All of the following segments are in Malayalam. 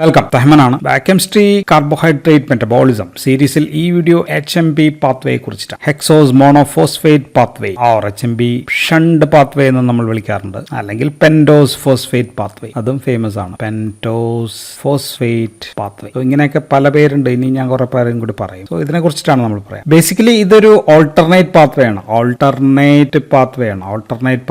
വെൽക്കം, തഹ്മനാണ്. ബയോകെമിസ്ട്രി കാർബോഹൈഡ്രേറ്റ് മെറ്റബോളിസം സീരീസിൽ ഈ വീഡിയോ HMP പാത്വേയെ കുറിച്ചിട്ടാണ്. Hexose monophosphate pathway or HMP shunt pathway എന്ന് നമ്മൾ വിളിക്കാറുണ്ട്, അല്ലെങ്കിൽ പെൻറ്റോസ് ഫോസ്ഫേറ്റ് പാത്വേ, അതും ഫേമസ് ആണ്. പെൻറ്റോസ് ഫോസ്ഫേറ്റ് പാത്വേ, ഇങ്ങനെയൊക്കെ പല പേരുണ്ട്. ഇനി ഞാൻ കുറെ പേരും കൂടി പറയും. സോ ഇതിനെ കുറിച്ചിട്ടാണ് നമ്മൾ പറയാം. ബേസിക്കലി ഇതൊരു ഓൾട്ടർനേറ്റ് പാത്വേ ആണ്. ഓൾട്ടർനേറ്റ്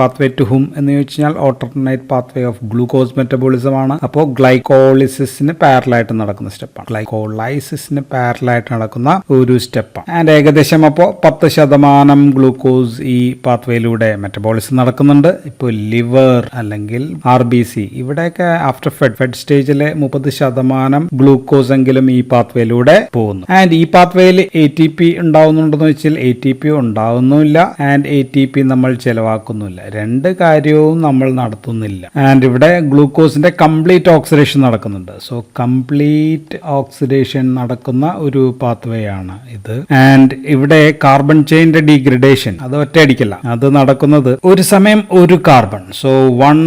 പാത്വേ ടു ഹും എന്ന് ചോദിച്ചാൽ alternate pathway of glucose metabolism ആണ്. അപ്പോൾ ഗ്ലൈക്കോളിസിസ് പാരലായിട്ട് നടക്കുന്ന സ്റ്റെപ്പാണ്. ഗ്ലൈക്കോളൈസിസിന് പാരലായിട്ട് നടക്കുന്ന ഒരു സ്റ്റെപ്പാണ്. ആൻഡ് ഏകദേശം അപ്പോൾ 10% ഗ്ലൂക്കോസ് ഈ പാത്വേയിലൂടെ മെറ്റബോളിസം നടക്കുന്നുണ്ട്. ഇപ്പോൾ ലിവർ അല്ലെങ്കിൽ RBC ഇവിടെയൊക്കെ ആഫ്റ്റർ ഫെഡ് സ്റ്റേജിലെ 30% ഗ്ലൂക്കോസ് എങ്കിലും ഈ പാത്വേയിലൂടെ പോകുന്നു. ആൻഡ് ഈ പാത്വേയിൽ ATP ഉണ്ടാവുന്നുണ്ടെന്ന് വെച്ചാൽ ATP ഉണ്ടാവുന്നില്ല, ആൻഡ് ATP നമ്മൾ ചെലവാക്കുന്നില്ല. രണ്ട് കാര്യവും നമ്മൾ നടത്തുന്നില്ല. ആൻഡ് ഇവിടെ ഗ്ലൂക്കോസിന്റെ കംപ്ലീറ്റ് ഓക്സിഡേഷൻ നടക്കുന്നുണ്ട്. സോ കംപ്ലീറ്റ് ഓക്സിഡേഷൻ നടക്കുന്ന ഒരു പാത്വേ ആണ് ഇത്. ആൻഡ് ഇവിടെ കാർബൺ ചെയിന്റെ ഡീഗ്രഡേഷൻ അത് ഒറ്റയടിക്കല്ല, അത് നടക്കുന്നത് ഒരു സമയം ഒരു carbon. So one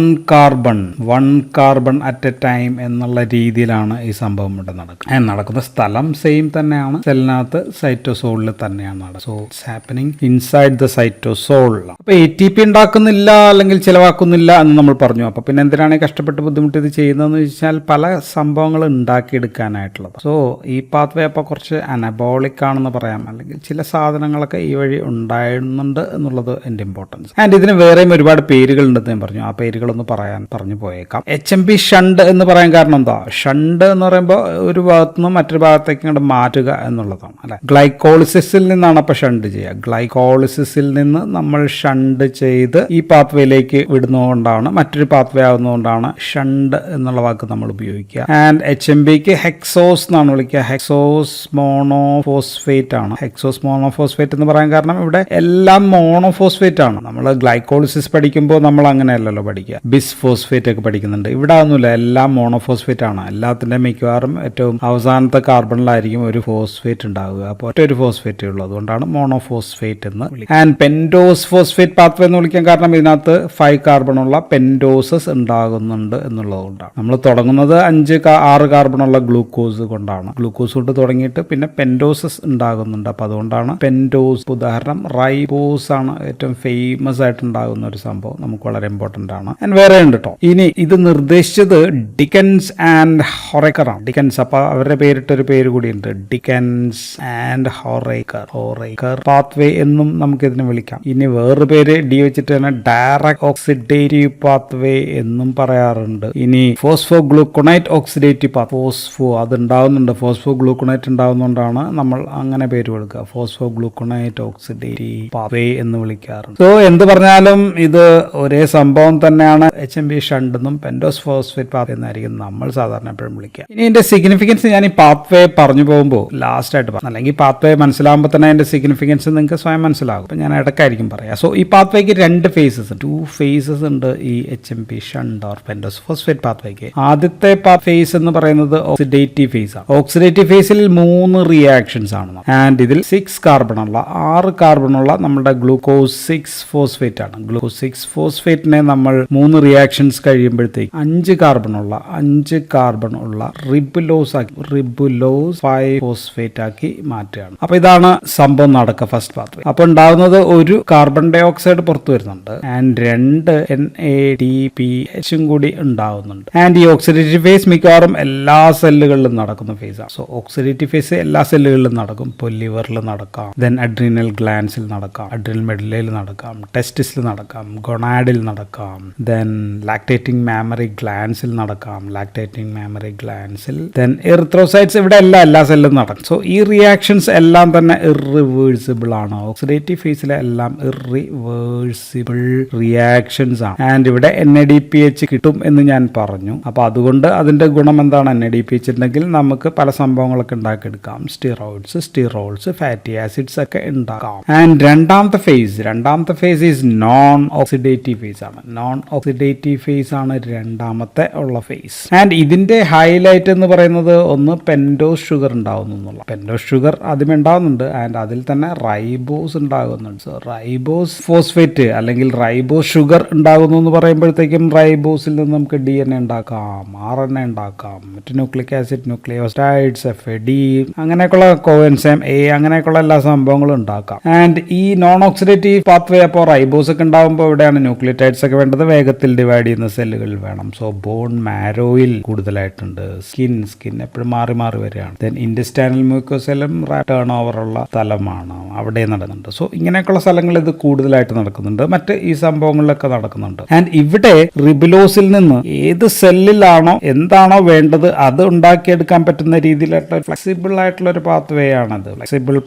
carbon at A time എന്നുള്ള രീതിയിലാണ് ഈ സംഭവം ഇവിടെ നടക്കുന്നത്. നടക്കുന്ന സ്ഥലം സെയിം തന്നെയാണ്, സെല്ലിനകത്ത് സൈറ്റോസോളിൽ തന്നെയാണ് നടക്കുന്നത്. So it's happening inside the cytosol. അപ്പൊ ATP ഉണ്ടാക്കുന്നില്ല അല്ലെങ്കിൽ ചിലവാക്കുന്നില്ല എന്ന് നമ്മൾ പറഞ്ഞു. അപ്പൊ പിന്നെ എന്തിനാണ് കഷ്ടപ്പെട്ട് ബുദ്ധിമുട്ട് ഇത് ചെയ്യുന്നതെന്ന് വെച്ചാൽ പല സംഭവങ്ങൾ ഉണ്ടാക്കിയെടുക്കാനായിട്ടുള്ളത്. സോ ഈ പാത്വേ അപ്പോൾ കുറച്ച് അനബോളിക് ആണെന്ന് പറയാം, അല്ലെങ്കിൽ ചില സാധനങ്ങളൊക്കെ ഈ വഴി ഉണ്ടായിരുന്നുണ്ട് എന്നുള്ളത് എൻ്റെ ഇമ്പോർട്ടൻസ്. ആൻഡ് ഇതിന് വേറെയും ഒരുപാട് പേരുകളുണ്ടെന്ന് ഞാൻ പറഞ്ഞു. ആ പേരുകളൊന്ന് പറഞ്ഞു പോയേക്കാം. HMP ഷണ്ട് എന്ന് പറയാൻ കാരണം എന്താ? ഷണ്ട് എന്ന് പറയുമ്പോൾ ഒരു ഭാഗത്തു നിന്ന് മറ്റൊരു ഭാഗത്തേക്ക് ഇങ്ങോട്ട് മാറ്റുക എന്നുള്ളതാണ്, അല്ലെ? ഗ്ലൈക്കോളിസിസിൽ നിന്നാണ് അപ്പോൾ ഷണ്ട് ചെയ്യുക. ഗ്ലൈക്കോളിസിസിൽ നിന്ന് നമ്മൾ ഷണ്ട് ചെയ്ത് ഈ പാത്വേയിലേക്ക് വിടുന്നതുകൊണ്ടാണ്, മറ്റൊരു പാത്വേ ആവുന്നതുകൊണ്ടാണ് ഷണ്ട് എന്നുള്ള വാക്ക് നമ്മൾ ഉപയോഗിക്കുക. ആൻഡ് HMPക്ക് ഹെക്സോസ് എന്നാണ് വിളിക്കുക. ഹെക്സോസ് മോണോഫോസ്ഫേറ്റ് ആണ്. ഹെക്സോസ് മോണോഫോസ്ഫേറ്റ് എന്ന് പറയാൻ കാരണം ഇവിടെ എല്ലാം മോണോഫോസ്ഫേറ്റ് ആണ്. നമ്മൾ ഗ്ലൈക്കോളിസിസ് പഠിക്കുമ്പോൾ നമ്മൾ അങ്ങനെയല്ലല്ലോ പഠിക്കുക, ബിസ്ഫോസ്ഫേറ്റ് ഒക്കെ പഠിക്കുന്നുണ്ട്. ഇവിടെ ഒന്നുമില്ല, എല്ലാം മോണോഫോസ്ഫേറ്റ് ആണ്. എല്ലാത്തിൻ്റെ മിക്കവാറും ഏറ്റവും അവസാനത്തെ കാർബണിലായിരിക്കും ഒരു ഫോസ്ഫേറ്റ് ഉണ്ടാവുക. അപ്പോൾ ഒറ്റ ഒരു ഫോസ്ഫേറ്റ് ഉള്ളൂ, അതുകൊണ്ടാണ് മോണോഫോസ്ഫേറ്റ് എന്ന് വിളിക്കുക. ആൻഡ് പെൻറ്റോസ് ഫോസ്ഫേറ്റ് പാത്വേ എന്ന് വിളിക്കാൻ കാരണം ഇതിനകത്ത് 5 കാർബണുള്ള പെൻറ്റോസസ് ഉണ്ടാകുന്നുണ്ട് എന്നുള്ളതുകൊണ്ടാണ്. നമ്മൾ തുടങ്ങുന്നത് 6 കാർബണുള്ള ഗ്ലൂക്കോസ് കൊണ്ടാണ്. ഗ്ലൂക്കോസ് കൊണ്ട് തുടങ്ങിയിട്ട് പിന്നെ പെൻറ്റോസസ് ഉണ്ടാകുന്നുണ്ട്. അപ്പൊ അതുകൊണ്ടാണ് പെൻറ്റോസ്. ഉദാഹരണം റൈബോസ് ആണ് ഏറ്റവും ഫേമസ് ആയിട്ട് ഉണ്ടാകുന്ന ഒരു സംഭവം, നമുക്ക് വളരെ ഇമ്പോർട്ടന്റ് ആണ്. വേറെ ഉണ്ട് കേട്ടോ. ഇനി ഇത് നിർദ്ദേശിച്ചത് ഡിക്കൻസ് ആൻഡ് ഹൊറേക്കർ ആണ്. ഡിക്കൻസ്, അപ്പൊ അവരുടെ പേരിട്ടൊരു പേര് കൂടിയുണ്ട്, ഡിക്കൻസ് ആൻഡ് ഹൊറേക്കർ പാത്വേ എന്നും നമുക്ക് ഇതിനെ വിളിക്കാം. ഇനി വേറൊരു പേര് ഡി വെച്ചിട്ട് തന്നെ ഡയറക്റ്റ് ഓക്സിഡേറ്റീവ് പാത്വേ എന്നും പറയാറുണ്ട്. ഇനി ഫോസ്ഫോഗ്ലൂക്കോണേറ്റ് ഓക്സിഡേറ്റീവ് അത് ഉണ്ടാവുന്നുണ്ട്. ഫോസ്ഫോഗ്ലൂക്കോണേറ്റ് ഉണ്ടാവുന്നതുകൊണ്ടാണ് നമ്മൾ അങ്ങനെ പേര് കൊടുക്കുക, ഫോസ്ഫോഗ്ലൂക്കോണേറ്റ് ഓക്സിഡേറ്റീവ് പാത്വേ എന്ന് വിളിക്കാറുണ്ട്. സോ എന്ത് പറഞ്ഞാലും ഇത് ഒരേ സംഭവം തന്നെയാണ്. HMP ഷണ്ട് എന്നും പെൻറ്റോസ് ഫോസ്ഫേറ്റ് പാത്വേ എന്നായിരിക്കും നമ്മൾ സാധാരണ എപ്പോഴും വിളിക്കുക. ഇനി ഇതിന്റെ സിഗ്നിഫിക്കൻസ് ഞാൻ ഈ പാത്വേ പറഞ്ഞു പോകുമ്പോൾ ലാസ്റ്റ് ആയിട്ട് പറഞ്ഞു, അല്ലെങ്കിൽ പാത്വേ മനസ്സിലാകുമ്പോൾ തന്നെ അതിന്റെ സിഗ്നിഫിക്കൻസ് നിങ്ങൾക്ക് സ്വയം മനസ്സിലാകും. അപ്പൊ ഞാൻ ഇടയ്ക്കായിരിക്കും പറയാം. സോ ഈ പാത്വേക്ക് 2 ഫേസസ് ഉണ്ട് ഈ HMP shunt or pentose phosphate പാത്വേക്ക്. ആദ്യത്തെ ഫേസ് എന്ന് പറയുന്നത് ഓക്സിഡേറ്റീവ് ഫേസ് ആണ്. ഓക്സിഡേറ്റീവ് ഫേസിൽ 3 റിയാക്ഷൻസ് ആണ്. ആൻഡ് ഇതിൽ 6 കാർബണുള്ള നമ്മുടെ ഗ്ലൂക്കോസ് 6 ഫോസ്ഫേറ്റ് ആണ്. ഗ്ലൂക്കോസ് 6 ഫോസ്ഫേറ്റിനെ നമ്മൾ 3 റിയാക്ഷൻസ് കഴിയുമ്പോഴത്തേക്ക് 5 കാർബണുള്ള റിബുലോസ് 5 ഫോസ്ഫേറ്റ് ആക്കി മാറ്റുകയാണ്. അപ്പൊ ഇതാണ് സംഭവം നടക്കുക ഫസ്റ്റ് പാത്വേ. അപ്പൊ ഉണ്ടാകുന്നത് ഒരു കാർബൺ ഡൈ ഓക്സൈഡ് പുറത്തു വരുന്നുണ്ട്, ആൻഡ് 2 NADPH കൂടി ഉണ്ടാവുന്നുണ്ട്. ആൻഡ് ഈ ഓക്സിഡേറ്റീവ് ഫേസ് മിക്കവാറും എല്ലാ സെല്ലുകളിലും നടക്കുന്ന ഫേസാണ്. സോ ഓക്സിഡേറ്റീവ് ഫേസ് എല്ലാ സെല്ലുകളിലും നടക്കും. ഇപ്പോൾ ലിവറിൽ നടക്കാം, ദെൻ അഡ്രീനൽ ഗ്ലാൻസിൽ നടക്കാം, അഡ്രീനൽ മെഡുലയിൽ നടക്കാം, ടെസ്റ്റിസിൽ നടക്കാം, ഗൊണാഡിൽ നടക്കാം, ദെൻ ലാക്ടേറ്റിംഗ് മാമറി ഗ്ലാൻസിൽ നടക്കാം, ദെൻ എറിത്രോസൈറ്റ്സ്, ഇവിടെ എല്ലാ സെല്ലും നടക്കും. സോ ഈ റിയാക്ഷൻസ് എല്ലാം തന്നെ ഇറിവേഴ്സിബിൾ ആണ്. ഓക്സിഡേറ്റീവ് ഫേസിലെ എല്ലാം ഇറിവേഴ്സിബിൾ റിയാക്ഷൻസ് ആണ്. ആൻഡ് ഇവിടെ NADPH കിട്ടും എന്ന് ഞാൻ പറഞ്ഞു. അപ്പൊ അതുകൊണ്ട് അതിന്റെ ഗുണം എന്താണ്? NADPH ഉണ്ടെങ്കിൽ നമുക്ക് പല സംഭവങ്ങളൊക്കെ ഉണ്ടാക്കിയെടുക്കാം. സ്റ്റിറോൾസ്, ഫാറ്റി ആസിഡ്സ് ഒക്കെ ഉണ്ടാക്കാം. ആൻഡ് രണ്ടാമത്തെ phase is non oxidative phase ആണ്. രണ്ടാമത്തെ ഉള്ള ഫേസ്. ആൻഡ് ഇതിന്റെ ഹൈലൈറ്റ് എന്ന് പറയുന്നത് ഒന്ന് പെൻറ്റോസ് ഷുഗർ ഉണ്ടാവുന്നു എന്നുള്ള. പെൻറ്റോസ് ഷുഗർ ആദ്യമേ ഉണ്ടാവുന്നുണ്ട്, ആൻഡ് അതിൽ തന്നെ റൈബോസ് ഉണ്ടാകുന്നുണ്ട്. സോ റൈബോസ് ഫോസ്ഫേറ്റ് അല്ലെങ്കിൽ റൈബോസ് ഷുഗർ ഉണ്ടാകുന്നു എന്ന് പറയുമ്പോഴത്തേക്കും റൈബോസിൽ നിന്ന് നമുക്ക് DNA ഉണ്ടാക്കാം, RNA ഉണ്ടാക്കാം. ഉണ്ടാക്കാം. മറ്റ് ന്യൂക്ലിക് ആസിഡ്, ന്യൂക്ലിയോസ്റ്റൈഡ്സ്, FAD, അങ്ങനെയൊക്കെയുള്ള കോഎൻസൈം A, അങ്ങനെയൊക്കെയുള്ള എല്ലാ സംഭവങ്ങളും ഉണ്ടാക്കാം. ആൻഡ് ഈ നോൺ ഓക്സിഡേറ്റീവ് പാത്വേ അപ്പോൾ റൈബോസ് ഒക്കെ ഉണ്ടാകുമ്പോൾ എവിടെയാണ് ന്യൂക്ലിയോടൈഡ്സ് ഒക്കെ വേണ്ടത്? വേഗത്തിൽ ഡിവൈഡ് ചെയ്യുന്ന സെല്ലുകളിൽ വേണം. സോ ബോൺ മാരോയിൽ കൂടുതലായിട്ടുണ്ട്. സ്കിൻ എപ്പോഴും മാറി മാറി വരികയാണ്. ദെൻ ഇൻഡസ്റ്റൈനൽ മ്യൂക്കോസെല്ലും ടേൺ ഓവറുള്ള സ്ഥലമാണ്, അവിടെ നടക്കുന്നുണ്ട്. സോ ഇങ്ങനെയൊക്കെയുള്ള സ്ഥലങ്ങളിൽ ഇത് കൂടുതലായിട്ട് നടക്കുന്നുണ്ട്. മറ്റ് ഈ സംഭവങ്ങളിലൊക്കെ നടക്കുന്നുണ്ട്. ആൻഡ് ഇവിടെ റിബുലോസിൽ നിന്ന് ഏത് സെല്ലിലാണോ എന്താണോ വേണ്ടത് അത് ഉണ്ടാക്കിയെടുക്കാൻ പറ്റുന്ന രീതിയിലായിട്ടുള്ള ഫ്ലെക്സിബിൾ ആയിട്ടുള്ള ഒരു പാത്വേ ആണത്.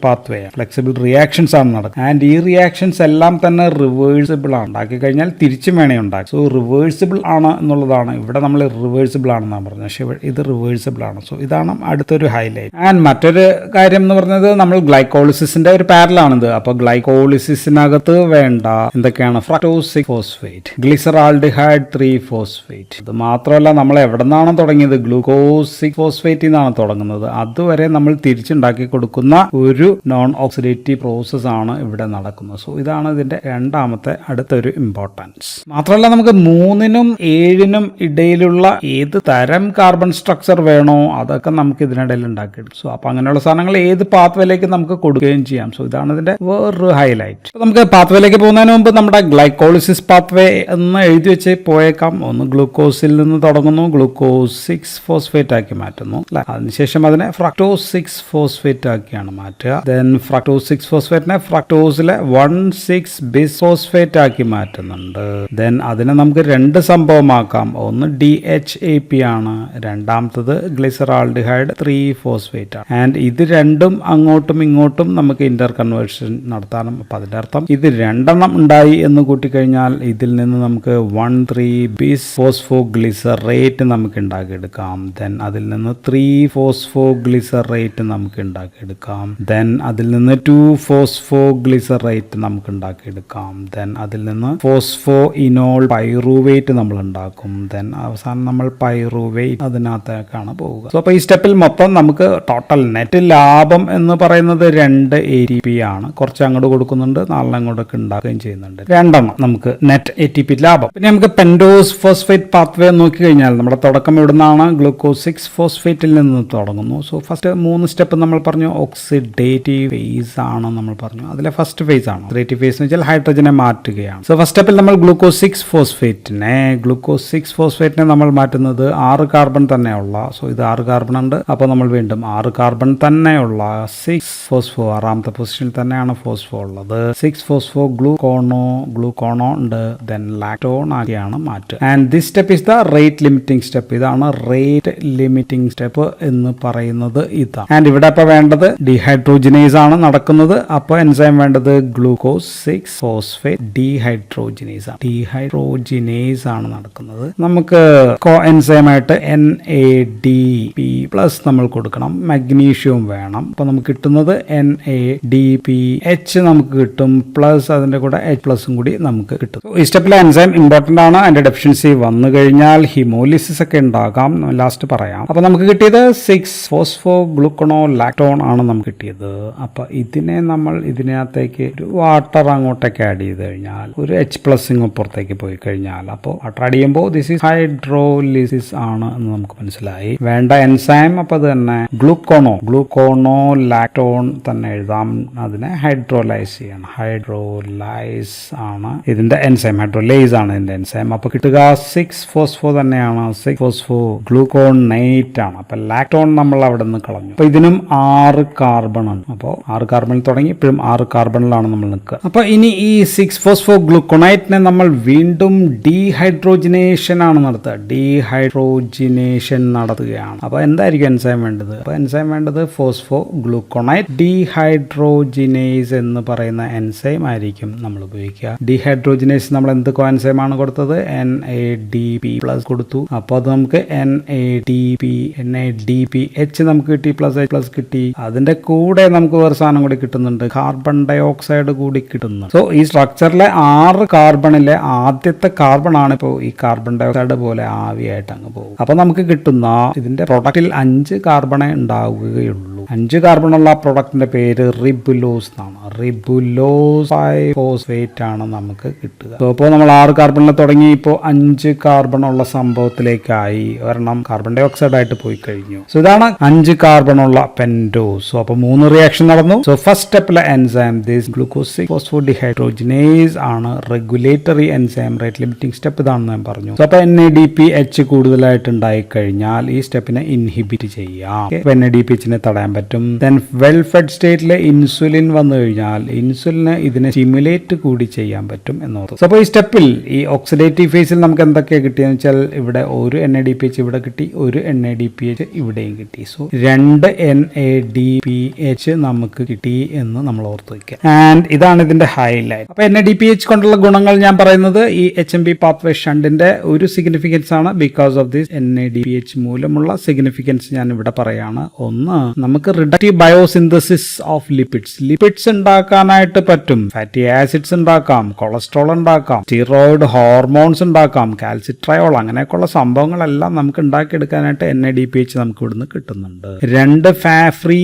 ഫ്ലെക്സിബിൾ റിയാക്ഷൻസ് ആണ് നടക്കുന്നത്. ആൻഡ് ഈ റിയാക്ഷൻസ് എല്ലാം തന്നെ റിവേഴ്സിബിൾ ആണ്. ഉണ്ടാക്കി കഴിഞ്ഞാൽ തിരിച്ചും വേണേ ഉണ്ടാക്കി. സോ റിവേഴ്സിബിൾ ആണ് എന്നുള്ളതാണ് ഇവിടെ നമ്മൾ റിവേഴ്സിബിൾ ആണെന്നാണ് പറഞ്ഞത്. പക്ഷേ ഇത് റിവേഴ്സിബിൾ ആണ്. സോ ഇതാണ് അടുത്തൊരു ഹൈലൈറ്റ്. ആൻഡ് മറ്റൊരു കാര്യം എന്ന് പറഞ്ഞത് നമ്മൾ ഗ്ലൈക്കോളിസിന്റെ ഒരു പാരലാണിത്. അപ്പോൾ ഗ്ലൈക്കോളിസിനകത്ത് വേണ്ട എന്തൊക്കെയാണ്? Fructose 6 phosphate, glyceraldehyde 3 phosphate. ഇത് മാത്രമല്ല നമ്മൾ എവിടെ നിന്നാണ് തുടങ്ങിയത്? ഗ്ലൂക്കോസ് 6 ഫോസ്ഫേറ്റിൽ നിന്നാണ് തുടങ്ങുന്നത്. അതുവരെ നമ്മൾ തിരിച്ചുണ്ടാക്കി കൊടുക്കുന്ന ഒരു നോൺ ഓക്സിഡേറ്റീവ് പ്രോസസ് ആണ് ഇവിടെ നടക്കുന്നത്. സോ ഇതാണ് ഇതിന്റെ രണ്ടാമത്തെ അടുത്തൊരു ഇമ്പോർട്ടൻസ്. മാത്രമല്ല നമുക്ക് 3നും 7നും ഇടയിലുള്ള ഏത് തരം കാർബൺ സ്ട്രക്ചർ വേണോ അതൊക്കെ നമുക്ക് ഇതിനിടയിൽ ഉണ്ടാക്കിയെടുക്കും. സോ അപ്പൊ അങ്ങനെയുള്ള സാധനങ്ങൾ ഏത് പാത്വേയിലേക്ക് നമുക്ക് കൊടുക്കുകയും ചെയ്യാം. സോ ഇതാണ് ഇതിന്റെ വേറൊരു ഹൈലൈറ്റ്. നമുക്ക് പാത്വേയിലേക്ക് പോകുന്നതിന് മുമ്പ് നമ്മുടെ ഗ്ലൈക്കോളിസിസ് പാത്വേ എന്ന് എഴുതി വെച്ച് പോയേക്കാം. ഒന്ന് ഗ്ലൂക്കോസിൽ നിന്ന് തുടങ്ങുന്നു, ഗ്ലൂക്കോസ് 6 ഫോസ്ഫേറ്റ് ആക്കി മാറ്റുന്നു. അതിനുശേഷം അതിനെ ഫ്രക്ടോസ് 6 ഫോസ്ഫേറ്റ് ആക്കിയാണ് മാറ്റുക. ദെൻ ഫ്രക്ടോസ് 6 ഫോസ്ഫേറ്റിനെ ഫ്രക്ടോസിലെ 1,6 ബിസ് ഫോസ്ഫേറ്റ് ആക്കി മാറ്റുന്നുണ്ട്. ദെൻ അതിനെ നമുക്ക് രണ്ട് സംഭവമാക്കാം. ഒന്ന് DHAP ആണ്, രണ്ടാമത്തത് ഗ്ലിസറാൾഡിഹൈഡ് 3 ഫോസ്ഫേറ്റ് ആണ്. ആൻഡ് ഇത് രണ്ടും അങ്ങോട്ടും ഇങ്ങോട്ടും നമുക്ക് ഇന്റർ കൺവേർഷൻ നടത്താനും. അപ്പം അതിന്റെ അർത്ഥം ഇത് രണ്ടെണ്ണം ഉണ്ടായി എന്ന് കൂട്ടിക്കഴിഞ്ഞാൽ ഇതിൽ നിന്ന് നമുക്ക് 1,3 ബിസ് ഫോസ്ഫോഗ്ലിസറേറ്റ് നമുക്ക് ഉണ്ടാക്കിയെടുക്കാം. ദെൻ അതിൽ നിന്ന് 3 ഫോസ്ഫോഗ്ലിസറേറ്റ് നമുക്ക് ഉണ്ടാക്കിയെടുക്കാം. ദെൻ അതിൽ നിന്ന് 2 ഫോസ്ഫോഗ്ലിസറേറ്റ് നമുക്ക് ഉണ്ടാക്കിയെടുക്കാം. ദെൻ അതിൽ നിന്ന് ഫോസ്ഫോ ഇനോൾ പൈറുവേറ്റ് നമ്മൾ ഉണ്ടാക്കും. ദെൻ അവസാനം നമ്മൾ പൈറുവേറ്റ് അതിനകത്തേക്കാണ് പോവുക. സോ അപ്പോൾ ഈ സ്റ്റെപ്പിൽ മൊത്തം നമുക്ക് ടോട്ടൽ നെറ്റ് ലാഭം എന്ന് പറയുന്നത് 2 ATP ആണ്. കുറച്ച് അങ്ങോട്ട് കൊടുക്കുന്നുണ്ട്, 4 അങ്ങോട്ടൊക്കെ ഉണ്ടാക്കുകയും ചെയ്യുന്നുണ്ട്. 2 നമുക്ക് നെറ്റ് ATP ലാഭം. പിന്നെ നമുക്ക് പെൻഡോസ് ഫോസ്ഫേറ്റ് പാത്വേ നോക്കി കഴിഞ്ഞാൽ നമ്മുടെ തുടക്കം ഇവിടുന്നാണ്. ഗ്ലൂക്കോസ് 6 ഫോസ്ഫേറ്റിൽ നിന്ന് തുടങ്ങുന്നു. സോ ഫസ്റ്റ് 3 സ്റ്റെപ്പ് നമ്മൾ പറഞ്ഞു ഓക്സിഡേറ്റീവ് ഫേസ് ആണ് നമ്മൾ പറഞ്ഞു. അതിലെ ഫസ്റ്റ് ഫേസ് ആണ് ഓക്സിഡേറ്റീവ് ഫേസ് എന്ന് വെച്ചാൽ ഹൈഡ്രജനെ മാറ്റുകയാണ്. സോ ഫസ്റ്റ് സ്റ്റെപ്പിൽ നമ്മൾ ഗ്ലൂക്കോസ് 6 ഫോസ്ഫേറ്റിനെ നമ്മൾ മാറ്റുന്നത് 6 കാർബൺ തന്നെയുള്ള. സോ ഇത് 6 കാർബൺ ഉണ്ട്. അപ്പോൾ നമ്മൾ വീണ്ടും 6 കാർബൺ തന്നെയുള്ള 6 ഫോസ്ഫോ, 6ാമത്തെ പൊസിഷനിൽ തന്നെയാണ് ഫോസ്ഫോ ഉള്ളത്. 6 ഫോസ്ഫോ ഗ്ലൂക്കോണോ ഉണ്ട്. ദെൻ ലാക്ടോൺ ആക്കിയാണ് മാറ്റുക. And this step is the rate limiting step. ഇതാണ് റേറ്റ് ലിമിറ്റിംഗ് സ്റ്റെപ്പ് എന്ന് പറയുന്നത് ഇതാണ്. ആൻഡ് ഇവിടെ ഇപ്പോൾ വേണ്ടത് ഡീഹൈഡ്രോജിനേസ് ആണ് നടക്കുന്നത്. അപ്പോൾ എൻസൈം വേണ്ടത് ഗ്ലൂക്കോസ് 6 ഫോസ്ഫേറ്റ് ഡീഹൈഡ്രോജിനേസ് ആണ് നടക്കുന്നത്. നമുക്ക് കോ എൻസൈം ആയിട്ട് NADP+ നമ്മൾ കൊടുക്കണം. മഗ്നീഷ്യവും വേണം. അപ്പോൾ നമുക്ക് കിട്ടുന്നത് NADPH നമുക്ക് കിട്ടും. പ്ലസ് അതിന്റെ കൂടെ H+ കൂടി നമുക്ക് കിട്ടും. ഈ സ്റ്റെപ്പിലെ എൻസൈം ഇമ്പോർട്ടന്റ് ആണ്. അതിന്റെ ഡെഫിഷ്യൻസി വന്നു കഴിഞ്ഞാൽ ഹിമോലിസിസ് ഒക്കെ ഉണ്ടാകാം. ലാസ്റ്റ് പറയാം. അപ്പൊ നമുക്ക് കിട്ടിയത് 6 ഫോസ്ഫോ ഗ്ലൂക്കോണോ ലാക്ടോൺ ആണ് നമുക്ക് കിട്ടിയത്. അപ്പൊ ഇതിനെ നമ്മൾ ഇതിനകത്തേക്ക് ഒരു വാട്ടർ അങ്ങോട്ടേക്ക് ആഡ് ചെയ്ത് കഴിഞ്ഞാൽ ഒരു H+ പുറത്തേക്ക് പോയി കഴിഞ്ഞാൽ അപ്പോൾ വാട്ടർ ആഡ് ചെയ്യുമ്പോൾ ദിസ് ഈസ് ഹൈഡ്രോലിസിസ് ആണ് എന്ന് നമുക്ക് മനസ്സിലായി. വേണ്ട എൻസൈം അപ്പൊ അത് തന്നെ ഗ്ലൂക്കോണോ ലാക്ടോൺ തന്നെ എഴുതാം. അതിനെ ഹൈഡ്രോലൈസ് ചെയ്യണം. ഹൈഡ്രോലൈസ് ആണ് ഇതിന്റെ എൻസൈം, ഹൈഡ്രോലൈസ് ആണ് ഇതിന്റെ എൻസൈം. അപ്പൊ കിട്ടുക 6 ഫോസ്ഫോ തന്നെയാണ്. 6 ഫോസ്ഫോ ഗ്ലൂക്കോണേറ്റ് ആണ്. അപ്പൊ ലാക്ടോൺ നമ്മൾ അവിടെ നിന്ന് കളഞ്ഞു. അപ്പൊ ഇതിനും 6 കാർബൺ ആണ്. അപ്പോൾ 6 കാർബണിൽ തുടങ്ങി ഇപ്പോഴും 6 കാർബണിലാണ് നമ്മൾ നിൽക്കുക. അപ്പൊ ഇനി ഈ 6 ഫോസ്ഫോ ഗ്ലൂക്കോണേറ്റിനെ നമ്മൾ വീണ്ടും ഡീഹൈഡ്രോജിനേഷൻ ആണ് നടത്തുക. ഡീഹൈഡ്രോജിനേഷൻ നടത്തുകയാണ്. അപ്പൊ എന്തായിരിക്കും എൻസൈം വേണ്ടത്? അപ്പൊ എൻസൈം വേണ്ടത് ഫോസ്ഫോ ഗ്ലൂക്കോണേറ്റ് ഡീഹൈഡ്രോജിനേസ് എന്ന് പറയുന്ന എൻസൈം ആയിരിക്കും നമ്മൾ ഉപയോഗിക്കുക. ഡീഹൈഡ്രോജിനേസ് നമ്മൾ എന്ത് കോ എൻസൈം ആണ് കൊടുത്തത്? NADP+ കൊടുത്തു. അപ്പോൾ അത് നമുക്ക് NADPH നമുക്ക് കിട്ടി, +H+ കിട്ടി. അതിന്റെ കൂടെ നമുക്ക് വേറെ സാധനം കൂടി കിട്ടുന്നുണ്ട്, കാർബൺ ഡയോക്സൈഡ് കൂടി കിട്ടുന്നു. സോ ഈ സ്ട്രക്ചറിലെ 6 കാർബണിലെ ആദ്യത്തെ കാർബൺ ആണ് ഇപ്പോൾ ഈ കാർബൺ ഡയോക്സൈഡ് പോലെ ആവിയായിട്ട് അങ്ങ് പോകും. അപ്പൊ നമുക്ക് കിട്ടുന്ന ഇതിന്റെ പ്രൊഡക്റ്റിൽ 5 കാർബണേ ഉണ്ടാവുകയുള്ളൂ. 5 കാർബൺ ഉള്ള പ്രൊഡക്റ്റിന്റെ പേര് റിബുലോസ് എന്നാണ്. റിബുലോസ് 5-ഫോസ്ഫേറ്റ് ആണ് നമുക്ക് കിട്ടുക. സോ ഇപ്പോൾ നമ്മൾ 6 കാർബണിൽ തുടങ്ങി ഇപ്പോൾ 5 കാർബൺ ഉള്ള സംഭവത്തിലേക്കായി. ഒരെണ്ണം കാർബൺ ഡൈ ഓക്സൈഡ് ആയിട്ട് പോയി കഴിഞ്ഞു. സോ ഇതാണ് 5 കാർബൺ ഉള്ള പെൻറ്റോസ്. സോ അപ്പോൾ 3 റിയാക്ഷൻ നടന്നു. സോ ഫസ്റ്റ് സ്റ്റെപ്പിലെ എൻസൈം ദിസ് ഗ്ലൂക്കോസ് 6 ഫോസ്ഫോഡിഹൈഡ്രോജിനേസ് ആണ് regulatory enzyme. Rate limiting step ഇതാണെന്ന് ഞാൻ പറഞ്ഞു. സോ അപ്പോൾ NADPH കൂടുതലായിട്ട് ഉണ്ടായി കഴിഞ്ഞാൽ ഈ സ്റ്റെപ്പിനെ ഇൻഹിബിറ്റ് ചെയ്യാം. NADPHനെ തടയാൻ പറ്റും. ദെൻ വെൽ ഫെഡ് സ്റ്റേറ്റിലെ ഇൻസുലിൻ വന്നു കഴിഞ്ഞാൽ ഇൻസുലിന് ഇതിനെ സ്റ്റിമുലേറ്റ് കൂടി ചെയ്യാൻ പറ്റും എന്നോർത്ത്. സോ അപ്പോൾ ഈ സ്റ്റെപ്പിൽ ഈ ഓക്സിഡേറ്റീവ് ഫേസിൽ നമുക്ക് എന്തൊക്കെയാണ് കിട്ടിയെന്ന് വെച്ചാൽ ഇവിടെ ഒരു NADPH ഇവിടെ കിട്ടി, ഒരു NADPH ഇവിടെയും കിട്ടി. സോ 2 NADPH നമുക്ക് കിട്ടി എന്ന് നമ്മൾ ഓർത്ത് വയ്ക്കുക. ആൻഡ് ഇതാണ് ഇതിന്റെ ഹൈലൈറ്റ്. അപ്പൊ NADPH കൊണ്ടുള്ള ഗുണങ്ങൾ ഞാൻ പറയുന്നത് ഈ HMB പാത്വേ ഷണ്ടിന്റെ ഒരു സിഗ്നിഫിക്കൻസ് ആണ്. ബിക്കോസ് ഓഫ് ദിസ് NADPH മൂലമുള്ള സിഗ്നിഫിക്കൻസ് ഞാൻ ഇവിടെ പറയാണ്. ഒന്ന്, നമുക്ക് റിഡക്റ്റീവ് ബയോസിന്തസിസ് ഓഫ് ലിപ്പിഡ്സ് ഉണ്ടാക്കാനായിട്ട് പറ്റും. ഫാറ്റി ആസിഡ്സ് ഉണ്ടാക്കാം, കൊളസ്ട്രോൾ ഉണ്ടാക്കാം, സ്റ്റിറോയിഡ് ഹോർമോൺസ് ഉണ്ടാക്കാം, കാൽസിട്രയോൾ, അങ്ങനെയൊക്കെയുള്ള സംഭവങ്ങളെല്ലാം നമുക്ക് ഉണ്ടാക്കിയെടുക്കാനായിട്ട് NADPH നമുക്ക് ഇവിടുന്ന് കിട്ടുന്നുണ്ട്. 2, ഫ്രീ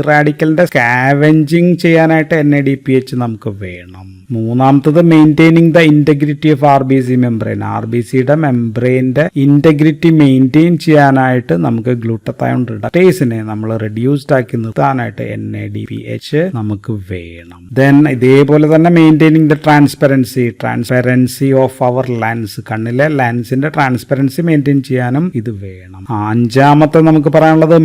റാഡിക്കലിന്റെ സ്കാവെഞ്ചിങ് ചെയ്യാനായിട്ട് NADPH നമുക്ക് വേണം. മൂന്നാമത്തത് maintaining the integrity of RBC membrane. RBCയുടെ മെംബ്രെയിൻ്റെ ഇന്റഗ്രിറ്റി മെയിൻറ്റെയിൻ ചെയ്യാനായിട്ട് നമുക്ക് ഗ്ലൂട്ടത്തയോൺ റിഡക്ടേസിനെ നമ്മൾ റെഡ്യൂസ്ഡ് ആക്കി നിർത്താനായിട്ട് NADPH നമുക്ക് വേണം. ദെൻ ഇതേപോലെ തന്നെ maintaining the transparency of our lens. കണ്ണിലെ ലെൻസിന്റെ ട്രാൻസ്പെറൻസി മെയിൻറ്റെയിൻ ചെയ്യാനും ഇത് വേണം. 5-മത്തെ നമുക്ക് പറയാനുള്ളത്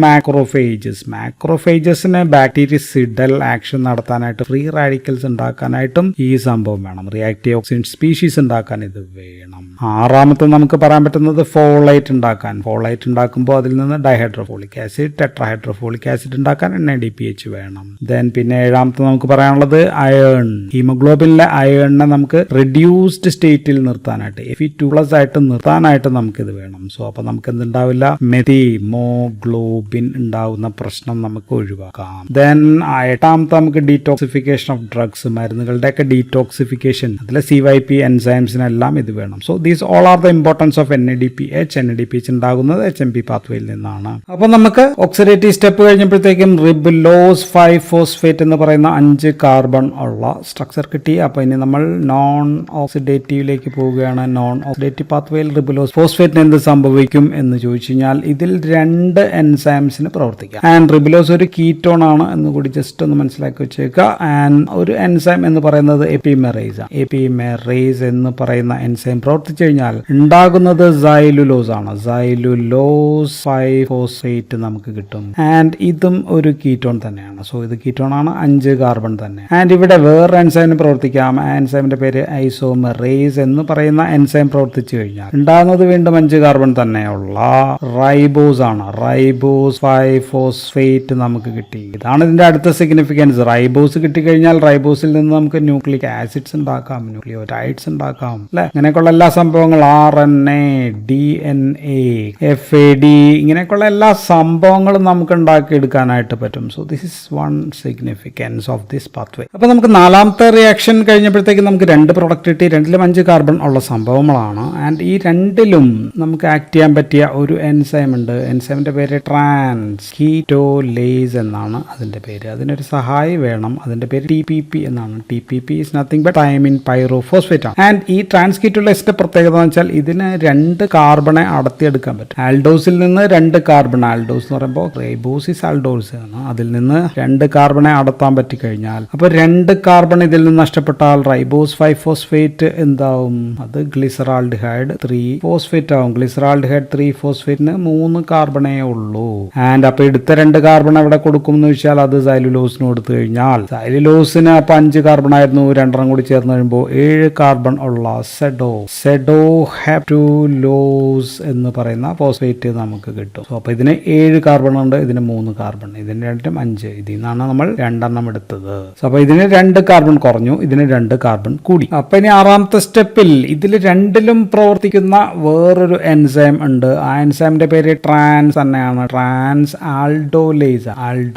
മാക്രോഫേജസിന് ബാക്ടീരിയസിഡൽ ആക്ഷൻ നടത്താനായിട്ട് ഫ്രീ റാഡിക്കൽസ് ഉണ്ടാക്കാനായിട്ടും ഈ സംഭവം വേണം. റിയാക്റ്റീവ് ഓക്സിജൻ സ്പീഷീസ് ഉണ്ടാക്കാൻ ഇത് വേണം. 6-മത്തെ നമുക്ക് പറയാൻ പറ്റുന്നത് ഫോളേറ്റ് ഉണ്ടാക്കുമ്പോൾ അതിൽ നിന്ന് ഡൈഹൈഡ്രോഫോളിക് ആസിഡ്, ടെട്രാഹൈഡ്രോഫോളിക് ആസിഡ് ഉണ്ടാക്കാൻ NADPH വേണം. ദെൻ പിന്നെ 7-മത്തെ നമുക്ക് പറയാനുള്ളത് അയേൺ. ഹീമോഗ്ലോബിനിലെ അയേണിനെ നമുക്ക് റെഡ്യൂസ്ഡ് സ്റ്റേറ്റിൽ നിർത്താനായിട്ട് Fe2+ ആയിട്ട് നിർത്താനായിട്ട് നമുക്കിത് വേണം. സോ അപ്പോൾ നമുക്ക് എന്തുണ്ടാവില്ല, മെഥീമോഗ്ലോബിൻ ഉണ്ടാവുന്ന പ്രശ്നം നമുക്ക് ഒഴിവാക്കാം. ദെൻ 8-മത്തെ നമുക്ക് ഡീറ്റോക്സിഫിക്കേഷൻ ഓഫ് ഡ്രഗ്സ്, മരുന്നുകളുടെയൊക്കെ ഡീറ്റോക്സിഫിക്കേഷൻ, അതിലെ CYP എൻസൈംസിനെല്ലാം ഇത് വേണം. So these all are the importance of NADPH ഉണ്ടാകുന്നത് HMB പാത്വേയിൽ നിന്നാണ്. അപ്പോൾ നമുക്ക് ഓക്സിഡേറ്റീവ് സ്റ്റെപ്പ് കഴിഞ്ഞപ്പോഴത്തേക്കും റിബുലോസ് 5-ഫോസ്ഫേറ്റ് എന്ന് പറയുന്ന 5 കാർബൺ ഉള്ള സ്ട്രക്ചർ കിട്ടി. അപ്പോൾ ഇനി നമ്മൾ നോൺ ഓക്സിഡേറ്റീവിലേക്ക് പോവുകയാണ്. നോൺ ഓക്സിഡേറ്റീവ് പാത്വേയിൽ റിബുലോസ് ഫോസ്ഫേറ്റിന് എന്ത് സംഭവിക്കും എന്ന് ചോദിച്ചു കഴിഞ്ഞാൽ ഇതിൽ 2 എൻസൈംസിന് പ്രവർത്തിക്കാം. ആൻഡ് റിബുലോസ് ഒരു കീറ്റോൺ ആണ് എന്ന് കൂടി ജസ്റ്റ് ഒന്ന് മനസ്സിലാക്കി വെച്ചേക്കുക. ആൻഡ് ഒരു എൻസൈം എന്ന് പറയുന്നത് എപ്പിമെറേസ് എന്ന് പറയുന്ന എൻസൈം പ്രവർത്തിച്ചു കഴിഞ്ഞാൽ ഉണ്ടാകുന്നത് സൈലുലോസ് ആണ്. സൈലുലോസ് 5-ഫോസ്ഫേറ്റ് നമുക്ക് കിട്ടും. ആൻഡ് ഇതും ഒരു കീറ്റോൺ തന്നെയാണ്. സോ ഇത് കീറ്റോൺ ആണ്, 5 കാർബൺ തന്നെ. ആൻഡ് ഇവിടെ വേറെ എൻസൈമിന് പ്രവർത്തിക്കാം. ആ എൻസൈമിന്റെ പേര് ഐസോമെറേസ് എന്ന് പറയുന്ന എൻസൈം പ്രവർത്തിച്ചു കഴിഞ്ഞാൽ ഉണ്ടാകുന്നത് വീണ്ടും 5 കാർബൺ തന്നെയുള്ള റൈബോസ് ആണ്. റൈബോസ് 5-ഫോസ്ഫേറ്റ് നമുക്ക് കിട്ടി. ഇതാണ് ഇതിന്റെ അടുത്ത സിഗ്നിഫിക്കൻസ്. റൈബോസ് കിട്ടിക്കഴിഞ്ഞാൽ റൈബോസിൽ നിന്ന് നമുക്ക് ന്യൂക്ലിക് ആസിഡ്സ് ഉണ്ടാക്കാം, ന്യൂക്ലിയോടൈഡ്സ് ഉണ്ടാക്കാം, അല്ലെ? അങ്ങനെയൊക്കെയുള്ള എല്ലാ സംഭവങ്ങൾ RNA, DNA, FAD ഇങ്ങനെയൊക്കെയുള്ള എല്ലാ സംഭവങ്ങളും നമുക്ക് ഉണ്ടാക്കിയെടുക്കാനായിട്ട് പറ്റും. So this is one significance of this pathway. അപ്പോൾ നമുക്ക് 4-മത്തെ റിയാക്ഷൻ കഴിഞ്ഞപ്പോഴത്തേക്ക് നമുക്ക് 2 പ്രൊഡക്റ്റ് കിട്ടി. 2-ലും 5 കാർബൺ ഉള്ള സംഭവങ്ങളാണ്. ആൻഡ് ഈ 2-ലും നമുക്ക് ആക്ട് ചെയ്യാൻ പറ്റിയ ഒരു എൻസൈം ഉണ്ട്. എൻസൈമിന്റെ പേര് ട്രാൻസ്കീറ്റോലേസ് എന്നാണ് അതിന്റെ പേര്. അതിനൊരു സഹായി വേണം. അതിന്റെ പേര് TPP എന്നാണ്. TPP is nothing but thiamine pyrophosphate ആണ്. ആൻഡ് ഈ ട്രാൻസ്കീറ്റോലേസിന്റെ പ്രത്യേകത എന്ന് വെച്ചാൽ ഇതിന് 2 കാർബണെ അടർത്തിയെടുക്കാൻ പറ്റും. ആൽഡോസിൽ നിന്ന് 2 കാർബൺ, ആൽഡോസ് എന്ന് പറയുമ്പോൾ റൈബോസിസ് ആൽഡോസ് ആണ്, അതിൽ നിന്ന് 2 കാർബണെ അടർത്താൻ പറ്റിക്കഴിഞ്ഞാൽ അപ്പോൾ 2 കാർബൺ ഇതിൽ നിന്ന് നഷ്ടപ്പെട്ടാൽ റൈബോസ് 5-ഫോസ്ഫേറ്റ് എന്താവും, അത് ഗ്ലിസറാൾഡിഹൈഡ് 3-ഫോസ്ഫേറ്റ് ആവും. ഗ്ലിസറാൾഡിഹൈഡ് 3-ഫോസ്ഫേറ്റിന് 3 കാർബണേ ഉള്ളൂ. ആൻഡ് അപ്പോൾ എടുത്ത 2 കാർബൺ എവിടെ കൊടുക്കും എന്ന് വെച്ചാൽ അത് സൈലുലോസിന് കൊടുത്തു കഴിഞ്ഞാൽ സൈലുലോസിന് അപ്പോൾ 5 കാർബൺ ആയിരുന്നു, 2 കൂടി ചേർന്ന് കഴിയുമ്പോൾ 7 കാർബൺ ഉള്ള സെഡോഹെപ്റ്റുലോസ് എന്ന് പറയുന്ന ഫോസ്ഫേറ്റ് നമുക്ക് കിട്ടും. സോ അപ്പോൾ ഇതിന് 7 കാർബൺ ഉണ്ട്, ഇതിന് 3 കാർബൺ, ഇതിന് 2 5. ഇതിൽ നിന്നാണ് നമ്മൾ 2 എടുത്തത്. സോ അപ്പോൾ ഇതിന് 2 കാർബൺ കുറഞ്ഞു, ഇതിന് 2 കാർബൺ കൂടി. അപ്പൊ ഇനി 6-മത്തെ സ്റ്റെപ്പിൽ ഇതിൽ 2-ലും പ്രവർത്തിക്കുന്ന വേറൊരു എൻസൈം ഉണ്ട്. ആ എൻസൈമിന്റെ പേര് ട്രാൻസ് തന്നെയാണ്. Transaldolase.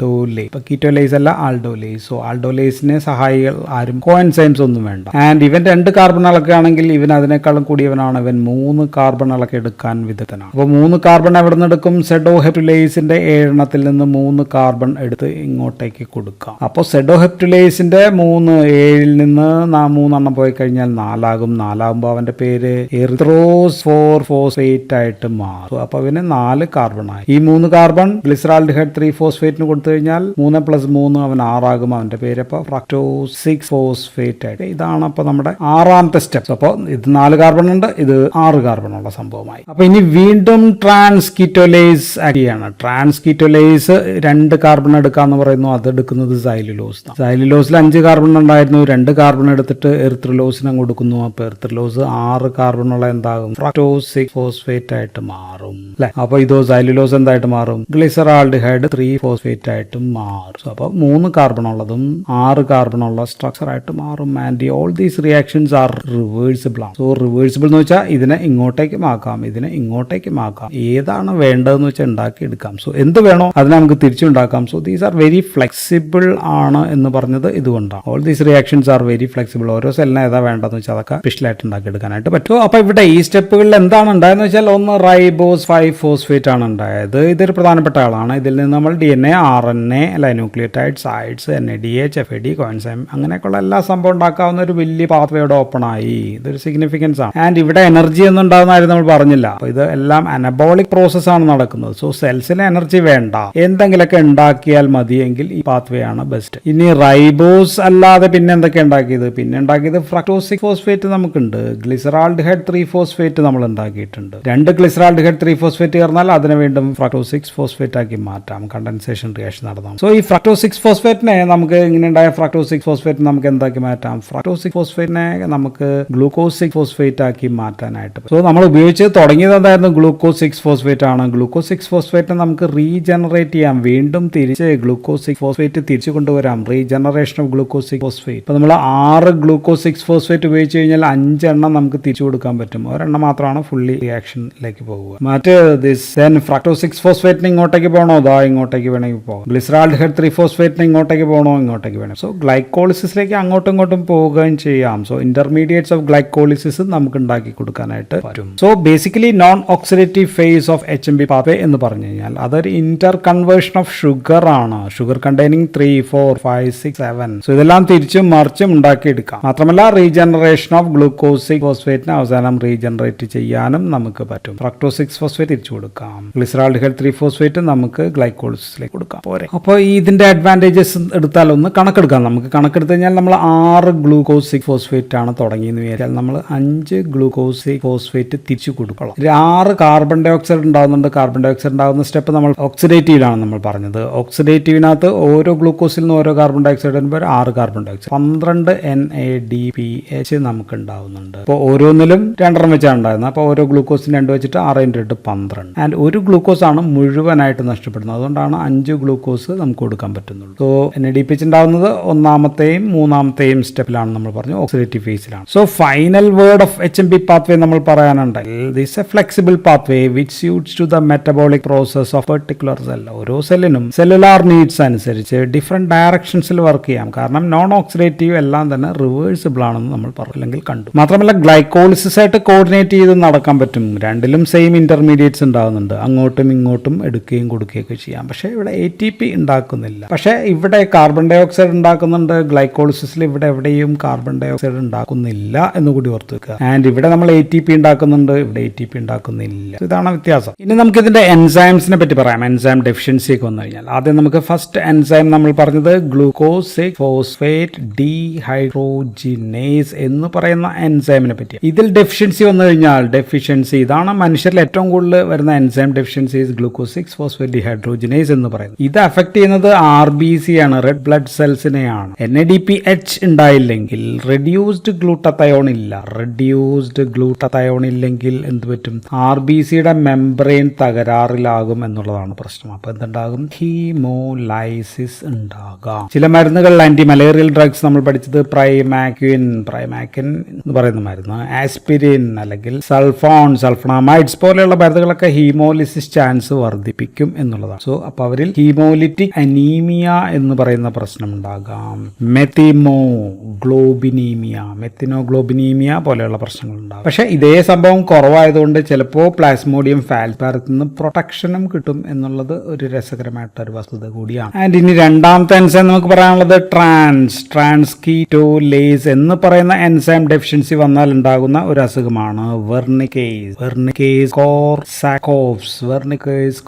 ഇപ്പൊ കീറ്റോലേസ് അല്ല, ആൽഡോലേസ്. സോ ആൽഡോലേസിന് സഹായികൾ ആരും കോഎൻസൈംസ് ഒന്നും വേണ്ട. ആൻഡ് ഇവൻ 2 കാർബൺ ഇളക്കുകയാണെങ്കിൽ ഇവൻ അതിനേക്കാളും കൂടിയവനാണ്. ഇവൻ 3 കാർബൺ ഇളക്കി എടുക്കാൻ വിദഗ്ധനാണ്. അപ്പോൾ 3 കാർബൺ എവിടെ നിന്ന് എടുക്കും? സെഡോഹെപ്റ്റുലേസിന്റെ 7 ഇതിനകത്തിൽ നിന്ന് 3 കാർബൺ എടുത്ത് ഇങ്ങോട്ടേക്ക് കൊടുക്കാം. അപ്പോൾ സെഡോഹെപ്റ്റുലേസിന്റെ 7 നിന്ന് 3 പോയി കഴിഞ്ഞാൽ 4 ആകുമ്പോൾ അവന്റെ പേര് എറിത്രോസ് 4-ഫോസ്ഫേറ്റ് ആയിട്ട് മാറും. അപ്പൊ അവന് 4 കാർബൺ ആയി. ഈ 3 കാർബൺ ഗ്ലിസറാൾഡിഹൈഡ് 3-ഫോസ്ഫേറ്റിന് കൊടുത്തു കഴിഞ്ഞാൽ 3 + 3 അവൻ 6 ആകും. അവന്റെ പേര് അപ്പൊ ഫ്രക്ടോസ് 6-ഫോസ്ഫേറ്റ് ആയിട്ട്. ഇതാണ് അപ്പൊ നമ്മുടെ 6ാമത്തെ സ്റ്റെപ്പ്. അപ്പോൾ ഇത് 4 കാർബൺ ഉണ്ട്, ഇത് 6 കാർബൺ ഉള്ള സംഭവമായി. അപ്പൊ ഇനി വീണ്ടും ട്രാൻസ്കീറ്റോലേസ് ആക്ടിയാണ്. ട്രാൻസ്കീറ്റോലേസ് 2 കാർബൺ എടുക്കാന്ന് പറയുന്നു. അത് എടുക്കുന്നത് സൈലുലോസ്. സൈലുലോസിൽ 5 കാർബൺ ഉണ്ടായിരുന്നു, 2 കാർബൺ എടുത്തിട്ട് എറിത്രിലോസിന് കൊടുക്കുന്നു. അപ്പൊ എറിത്രിലോസ് 6 കാർബൺ ഉള്ള എന്താകും? ഫ്രക്ടോസ് 6-ഫോസ്ഫേറ്റ് ആയിട്ട് മാറും അല്ലെ. അപ്പൊ ഇതോ സൈലുലോസ് എന്തായിട്ട് മാറും? ഗ്ലിസറാൾഡിഹൈഡ് 3-ഫോസ്ഫേറ്റ് ആയിട്ട് മാറും. അപ്പൊ 3 കാർബൺ ഉള്ളതും 6 കാർബൺ ഉള്ള സ്ട്രക്ചർ ആയിട്ട് മാറും. And all these reactions R reversible ആണ്. സോ റിവേഴ്സിബിൾ എന്ന് വെച്ചാൽ ഇതിനെ ഇങ്ങോട്ടേക്കും ആക്കാം, ഇതിനെ ഇങ്ങോട്ടേക്കും ആക്കാം. ഏതാണ് വേണ്ടതെന്ന് വെച്ചാൽ ഉണ്ടാക്കി എടുക്കാം. സോ എന്ത് വേണോ അതിനെ നമുക്ക് തിരിച്ചുണ്ടാക്കാം. So these are very flexible ആണ് എന്ന് പറഞ്ഞത് ഇതുകൊണ്ടാണ്. All these reactions are very flexible. ഓരോ സെല്ലിനെ ഏതാ വേണ്ടതെന്ന് വെച്ചാൽ അതൊക്കെ സ്പെഷ്യലായിട്ട് ഉണ്ടാക്കി എടുക്കാനായിട്ട് പറ്റും. അപ്പൊ ഇവിടെ ഈ സ്റ്റെപ്പുകളിൽ എന്താണ് ഉണ്ടായെന്ന് വെച്ചാൽ ഒന്ന് റൈബോസ് 5-ഫോസ്ഫേറ്റ് ആണ് ഉണ്ടായത്. ഇതൊരു പ്രധാനപ്പെട്ട ആളാണ്. ഇതിൽ നിന്ന് നമ്മൾ DNA, RNA, nucleotides, sides, NADH, FAD, coenzyme അങ്ങനെയൊക്കെയുള്ള എല്ലാ സംഭവം ഉണ്ടാക്കാവുന്ന ഒരു വലിയ പാത്വേയുടെ ഓപ്പൺ ആയി. ഇതൊരു സിഗ്നിഫിക്കൻസ് ആണ്. ആൻഡ് ഇവിടെ എനർജി ഒന്നും ഉണ്ടാകുന്ന കാര്യം നമ്മൾ പറഞ്ഞില്ല. അപ്പൊ ഇത് എല്ലാം അനബോളിക് പ്രോസസ് ആണ് നടക്കുന്നത്. സോ സെൽസിന് എനർജി വേണ്ട, എന്തെങ്കിലുമൊക്കെ ഉണ്ടാക്കിയാൽ മതിയെങ്കിൽ ഈ പാത്വേ ആണ് ബെസ്റ്റ്. ഇനി റൈബോസ് അല്ലാതെ പിന്നെ എന്തൊക്കെ ഉണ്ടാക്കിയത്? പിന്നെ ഉണ്ടാക്കിയത് ഫ്രക്ടോസ് 6-ഫോസ്ഫേറ്റ് നമുക്കുണ്ട്. ഗ്ലിസറാൾഡിഹൈഡ് 3-ഫോസ്ഫേറ്റ് നമ്മൾ ഉണ്ടാക്കിയിട്ടുണ്ട്. 2 ഗ്ലിസറാൾഡിഹൈഡ് 3-ഫോസ്ഫേറ്റ് ചേർന്നാൽ അതിനെ വീണ്ടും ഫ്രക്ടോസ് 6-ഫോസ്ഫേറ്റ് ആക്കി മാറ്റാം. കണ്ടൻസേഷൻ റിയാക്ഷൻ നടത്താം. സോ ഈ ഫ്രക്ടോസ് 6-ഫോസ്ഫേറ്റിനെ നമുക്ക് ഇങ്ങനെ ഉണ്ടായ ഫ്രക്ടോസ് 6-ഫോസ്ഫേറ്റ് നമുക്ക് എന്താക്കി മാറ്റാം? ഫ്രക്ടോസ് 6-ഫോസ്ഫേറ്റിനെ നമുക്ക് ഗ്ലൂക്കോസ് 6-ഫോസ്ഫേറ്റ് ആക്കി മാറ്റാനായിട്ട്. സോ നമ്മൾ ഉപയോഗിച്ച് തുടങ്ങിയത് എന്തായിരുന്നു? ഗ്ലൂക്കോസ് 6-ഫോസ്ഫേറ്റ് ആണ്. ഗ്ലൂക്കോസ് 6-ഫോസ്ഫേറ്റിനെ നമുക്ക് റീജനറേറ്റ് ചെയ്യാം. വീണ്ടും തിരിച്ച് ഗ്ലൂക്കോസ് 6-ഫോസ്ഫേറ്റ് തിരിച്ചു കൊണ്ടുവരാം. Regeneration of glucose six phosphate. ഇപ്പൊ നമ്മൾ 6 ഗ്ലൂക്കോസ് 6-ഫോസ്ഫേറ്റ് ഉപയോഗിച്ച് കഴിഞ്ഞാൽ 5 എണ്ണം നമുക്ക് തിരിച്ചു കൊടുക്കാൻ പറ്റും. ഒരെണ്ണം മാത്രമാണ് ഫുള്ളി റിയാക്ഷനിലേക്ക് പോകുക. മറ്റ് ഫ്രക്ടോസ് 6-ഫോസ്ഫേറ്റിന് ഇങ്ങോട്ടേക്ക് പോകണോ? അതാ ഇങ്ങോട്ടേക്ക് വേണമെങ്കിൽ പോകാം. ഗ്ലിസറാൾഡിഹൈഡ് 3-ഫോസ്ഫേറ്റിന് ഇങ്ങോട്ടേക്ക് പോകണോ? ഇങ്ങോട്ടേക്ക് വേണം. സോ ഗ്ലൈക്കോളിസിസിലേക്ക് അങ്ങോട്ടും ഇങ്ങോട്ടും പോവുകയും ചെയ്യാം. സോ ഇന്റർമീഡിയറ്റ്സ് ഓഫ് ഗ്ലൈക്കോളിസിസ് നമുക്ക് ഉണ്ടാക്കി കൊടുക്കാനായിട്ട് പറ്റും. So basically non oxidative phase of HMP pathway എന്ന് പറഞ്ഞു കഴിഞ്ഞാൽ അതൊരു ഇന്റർ കൺവേർഷൻ ഓഫ് ഷുഗർ ആണ്. Sugar containing 3, 4, 5, 6, 7. സോ ഇതെല്ലാം തിരിച്ചും മറിച്ചും ഉണ്ടാക്കിയെടുക്കാം. മാത്രമല്ല റീജനറേഷൻ ഓഫ് ഗ്ലൂക്കോസ് 6-ഫോസ്ഫേറ്റിനെ അവസാനം റീജനറേറ്റ് ചെയ്യാനും നമുക്ക് പറ്റും. ഫ്രക്ടോസ് 6-ഫോസ്ഫേറ്റ് തിരിച്ചു കൊടുക്കാം. ഗ്ലിസറാൾഡിഹൈഡ് 3-ഫോസ്ഫേറ്റ് നമുക്ക് ഗ്ലൈക്കോളിസിസിലേക്ക് കൊടുക്കാം. പോരെ. അപ്പോൾ ഇതിന്റെ അഡ്വാൻറ്റേജസ് എടുത്താൽ ഒന്ന് കണക്കെടുക്കാം. നമുക്ക് കണക്കെടുത്ത് കഴിഞ്ഞാൽ നമ്മൾ 6 ഗ്ലൂക്കോസ് 6-ഫോസ്ഫേറ്റ് ആണ് തുടങ്ങിയെന്ന് വിചാരിച്ചാൽ നമ്മൾ 5 ഗ്ലൂക്കോസ് 6-ഫോസ്ഫേറ്റ് തിരിച്ചു കൊടുക്കണം. 6 കാർബൺ ഡൈ ഓക്സൈഡ് ഉണ്ടാകുന്നുണ്ട്. കാർബൺ ഡൈ ഓക്സൈഡ് ഉണ്ടാകുന്ന സ്റ്റെപ്പ് നമ്മൾ ഓക്സിഡേറ്റീവിലാണ് നമ്മൾ പറഞ്ഞത്. ഓക്സിഡേറ്റീവിനകത്ത് ഓരോ ഗ്ലൂക്കോസിൽ നിന്ന് ഓരോ കാർബൺ ഡൈ ഓക്സൈഡ് വരുമ്പോൾ 6 കാർബൺ ഡൈ ഓക്സൈഡ് 12 NADPH നമുക്ക് ഉണ്ടാവുന്നുണ്ട്. അപ്പോൾ ഓരോന്നിലും 2 വെച്ചാണ് ഉണ്ടായിരുന്നത്. അപ്പോൾ ഓരോ ഗ്ലൂക്കോസിന് 2 വെച്ചിട്ട് 6 × 2 12. ആൻഡ് ഒരു ഗ്ലൂക്കോസ് ആണ് മുഴുവനായിട്ട് നഷ്ടപ്പെടുന്നത്. അതുകൊണ്ടാണ് 5 ഗ്ലൂക്കോസ് നമുക്ക് കൊടുക്കാൻ പറ്റുന്നുള്ളൂ. സോ NADPH ഉണ്ടാവുന്നത് 1ാമത്തെയും 3ാമത്തെയും സ്റ്റെപ്പിലാണ് നമ്മൾ പറഞ്ഞു, ഓക്സിഡേറ്റീവ് ഫേസിലാണ്. So final word of HMP pathway നമ്മൾ പറയാനുണ്ടെങ്കിൽ this a flexible pathway which suits to the metabolic process of particular cell. ഓരോ സെല്ലിനും സെല്ലുലാർ നീഡ്സ് അനുസരിച്ച് ഡിഫറെന്റ് ഡയറക്ഷൻസിൽ വർക്ക് ചെയ്യാം. കാരണം നോൺ ഓക്സിഡേറ്റീവ് എല്ലാം തന്നെ റിവേഴ്സിബിൾ ആണെന്ന് നമ്മൾ പറഞ്ഞില്ലെങ്കിൽ കണ്ടു. മാത്രമല്ല ഗ്ലൈക്കോളിസിസ് ആയിട്ട് കോർഡിനേറ്റ് ചെയ്ത് നടക്കാൻ പറ്റും. രണ്ടിലും സെയിം ഇന്റർമീഡിയറ്റ്സ് ഉണ്ടാകുന്നുണ്ട്. അങ്ങോട്ടും ഇങ്ങോട്ടും എടുക്കുകയും കൊടുക്കുകയൊക്കെ ചെയ്യാം. പക്ഷേ ഇവിടെ ATP ഉണ്ടാക്കുന്നില്ല. പക്ഷേ ഇവിടെ കാർബൺ ഡൈ ഓക്സൈഡ് ഉണ്ടാക്കുന്നുണ്ട്. ഗ്ലൈക്കോളിസിസിൽ ഇവിടെ എവിടെയും കാർബൺ ഡൈ ഓക്സൈഡ് ഉണ്ടാക്കുന്നില്ല എന്ന് കൂടി ഓർത്ത് വെക്കുക. ആൻഡ് ഇവിടെ നമ്മൾ ATP ഉണ്ടാക്കുന്നുണ്ട്, ഇവിടെ ATP ഉണ്ടാക്കുന്നില്ല. ഇതാണ് വ്യത്യാസം. ഇനി നമുക്ക് ഇതിന്റെ എൻസൈംസിനെ പറ്റി പറയാം. എൻസൈം ഡെഫിഷ്യൻസി ഒക്കെ വന്നു കഴിഞ്ഞാൽ ആദ്യം നമുക്ക് ഫസ്റ്റ് എൻസൈം നമ്മൾ പറഞ്ഞത് ഗ്ലൂക്കോസ് 6-ഫോസ്ഫേറ്റ് ഡീഹൈഡ്രോജിനേസ് എന്ന് പറയുന്ന എൻസൈമിനെ പറ്റി. ഇതിൽ ഡെഫിഷ്യൻസി വന്നു കഴിഞ്ഞാൽ ഡെഫിഷ്യൻസി ഇതാണ് മനുഷ്യരിൽ ഏറ്റവും കൂടുതൽ വരുന്ന എൻസൈം ഡെഫിഷ്യൻസീസ് ഗ്ലൂക്കോസ് 6-ഫോസ്ഫേറ്റ് ഡീഹൈഡ്രോജിനേസ് എന്ന് പറയുന്നത്. ഇത് അഫക്ട് ചെയ്യുന്നത് RBC ആണ്, റെഡ് ബ്ലഡ് സെൽസിനെയാണ്. NADPH ഉണ്ടായില്ലെങ്കിൽ റെഡ്യൂസ്ഡ് ഗ്ലൂട്ടതയോൺ ഇല്ല. റെഡ്യൂസ്ഡ് ഗ്ലൂട്ടതയോൺ ഇല്ലെങ്കിൽ എന്ത് പറ്റും? RBCയുടെ മെംബ്രെയിൻ തകരാറിലാകും എന്നുള്ളതാണ് പ്രശ്നം. അപ്പൊ എന്തുണ്ടാകും? ഹീമോലൈസിസ് ഉണ്ടാകാം. ചില മരുന്നുകൾ ആന്റി മലേറിയൽ ഡ്രഗ്സ് നമ്മൾ പഠിച്ചത് പ്രൈമാക്വിൻ എന്ന് പറയുന്ന മരുന്ന്, ആസ്പിരിൻ അല്ലെങ്കിൽ സൾഫോണമൈഡ്സ് പോലെയുള്ള മരുന്നുകളൊക്കെ ഹീമോലിസിസ് ചാൻസ് വർദ്ധിപ്പിക്കും എന്നുള്ളതാണ്. സോ അപ്പൊ അവരിൽ ഹീമോലിറ്റിക് അനീമിയ എന്ന് പറയുന്ന പ്രശ്നം ഉണ്ടാകാം. മെത്തിനോഗ്ലോബിനീമിയ പോലെയുള്ള പ്രശ്നങ്ങൾ ഉണ്ടാകും. പക്ഷെ ഇതേ സംഭവം കുറവായതുകൊണ്ട് ചിലപ്പോൾ പ്ലാസ്മോഡിയം ഫാൽസിപാരത്തിൽ നിന്ന് പ്രൊട്ടക്ഷനും കിട്ടും എന്നുള്ളത് ഒരു രസകരമായിട്ടൊരു ഒരു വസ്തുത കൂടിയാണ്. ആൻഡ് ഇനി രണ്ടാമത്തെ എൻസൈം നമുക്ക് പറയാനുള്ളത് ട്രാൻസ്കീറ്റോലേസ് എന്ന് പറയുന്ന എൻസൈം ഡെഫിഷ്യൻസി വന്നാൽ ഉണ്ടാകുന്ന ഒരു അസുഖമാണ് വെർണിക്കേസ്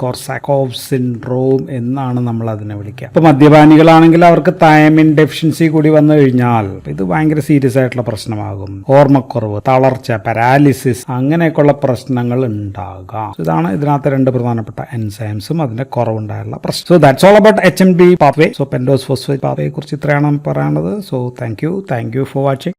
കോർസാക്കോവ്സ് സിൻഡ്രോം എന്നാണ് നമ്മൾ അതിനെ വിളിക്കുക. ഇപ്പൊ മദ്യപാനികളാണെങ്കിൽ അവർക്ക് തൈമിൻ ഡെഫിഷ്യൻസി കൂടി വന്നു കഴിഞ്ഞാൽ ഇത് ഭയങ്കര സീരിയസ് ആയിട്ടുള്ള പ്രശ്നമാകും. ഓർമ്മക്കുറവ്, തളർച്ച, പാരാലിസിസ് അങ്ങനെയൊക്കെയുള്ള പ്രശ്നങ്ങൾ ഉണ്ടാകാം. ഇതാണ് ഇതിനകത്ത് രണ്ട് പ്രധാനപ്പെട്ട എൻസൈംസും അതിന്റെ കുറവുണ്ടായുള്ള പ്രശ്നം. So that's all about HMB pathway. So pentose phosphate പാത്വയെ കുറിച്ച് ഇത്രയാണ് പറയാനുള്ളത്. So thank you for watching.